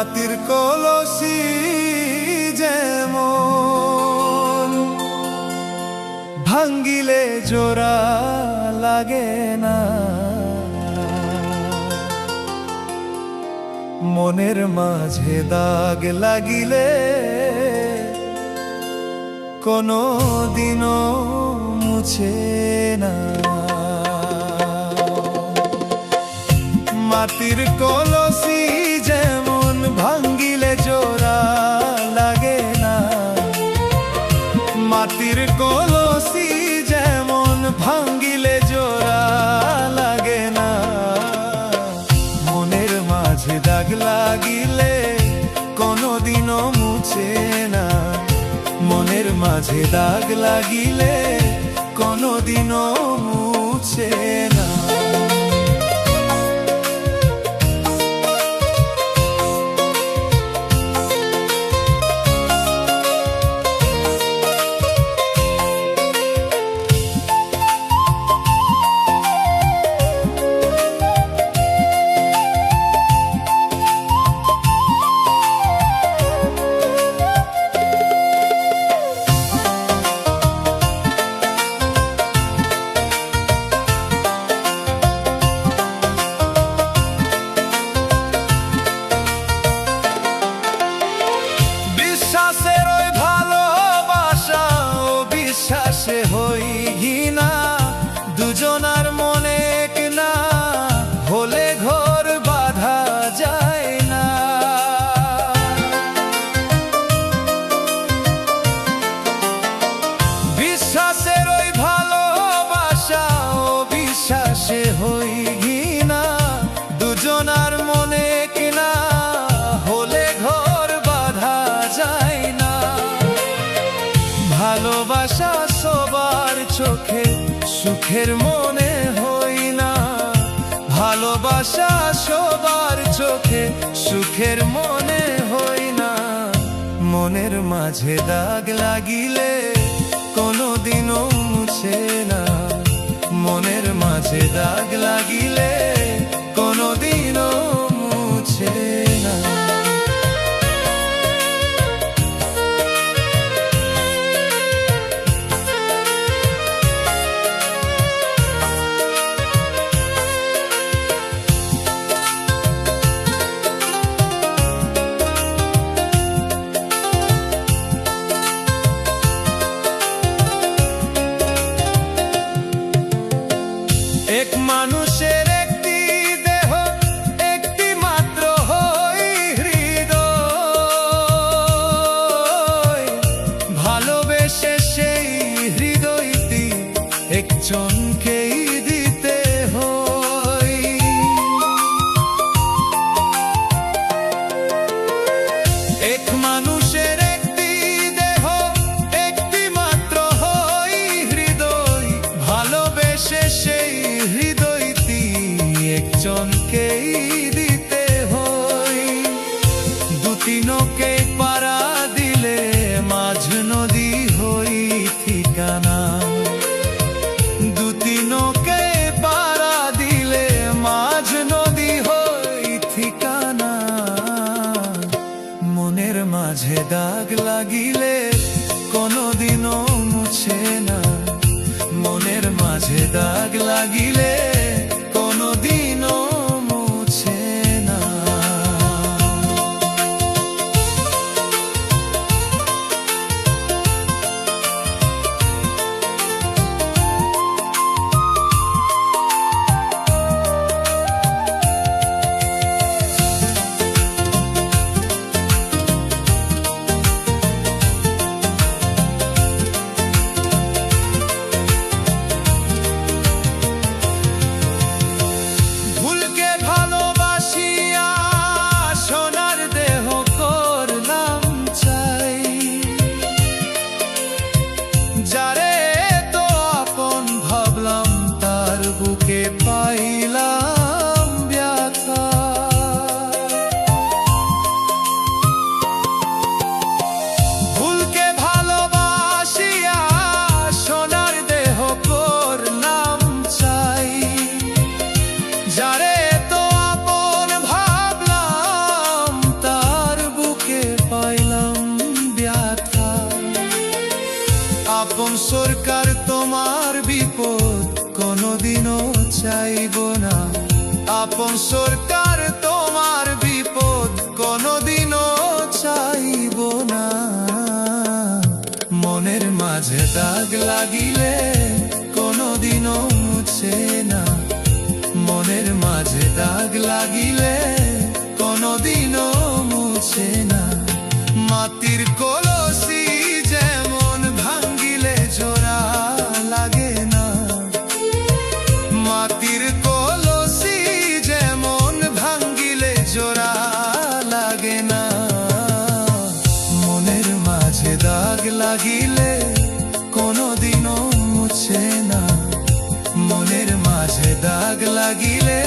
মাটির কলসি যেমন ভাঙ্গিলে জোড়া লাগে না, মনের মাঝে দাগ লাগিলে কোনো দিনও মুছে না। মাটির কলসি যেমন ভাঙ্গিলে জোড়া লাগে না, মাটির কলসি যেমন ভাঙ্গিলে জোড়া লাগে না, মনের মাঝে দাগ লাগিলে কোনোদিনও মুছে না, মনের মাঝে দাগ লাগিলে কোনোদিনও মুছে না। বিশ্বাসের ওই ভালোবাসা ও বিশ্বাসে হই ঘৃণা, দুজনার মনে এক না হলে ঘর বাঁধা যায় না। বিশ্বাসের ওই ভালোবাসা ও বিশ্বাসে হই ঘৃণা, দুজনার মনে এক না হলে ঘর বাঁধা যায় না। ভালোবাসা সবার চোখে সুখের মনে হই না, ভালোবাসা সবার চোখে সুখের মনে হই না, মনের মাঝে দাগ লাগিলে কোনোদিনও মুছে না, মনের মাঝে দাগ লাগিলে কোনোদিনও মুছে না। এক মানুষের একটি দেহ, একটি মাত্র হই হৃদয়, ভালোবেসে সেই হৃদয়টি একজনকেই দিতে হয়। এক মানুষের একটি দেহ, একটি মাত্র হই হৃদয়, ভালোবেসে সেই হৃদয়টি একজনকেই দিতে হয়। দুটি নৌকে পাড়া দিলে মাঝ নদী হই ঠিকানা, দুটি নৌকে পাড়া দিলে মাঝ নদী হই ঠিকানা, মনের মাঝে দাগ লাগিলে কোনোদিনও মুছে না, মনের মাঝে দাগ লাগিলে কোনোদিনও মুছে না। যারে তো আপন ভাবলাম তার বুকে পাইলাম ব্যথা, ভুলকে ভালোবাসিয়া সোনার দেহ করলাম চাই, যারে তো আপন ভাবলাম তার সরকার তোমার বিপদ কোনোদিনও চাইব না, আপন সরকার তোমার বিপদ কোনোদিনও চাইব না। মনের মাঝে দাগ লাগিলে কোনোদিনও মুছে না, মনের মাঝে দাগ লাগিলে কোনোদিনও মুছে না। মাটির কলসি যেমন ভাঙ্গিলে জোড়া লাগে না, মাটির কলসি যেমন ভাঙ্গিলে জোড়া লাগে না। মনের মাঝে দাগ লাগিলে কোনোদিনও মুছে না, মনের মাঝে দাগ লাগিলে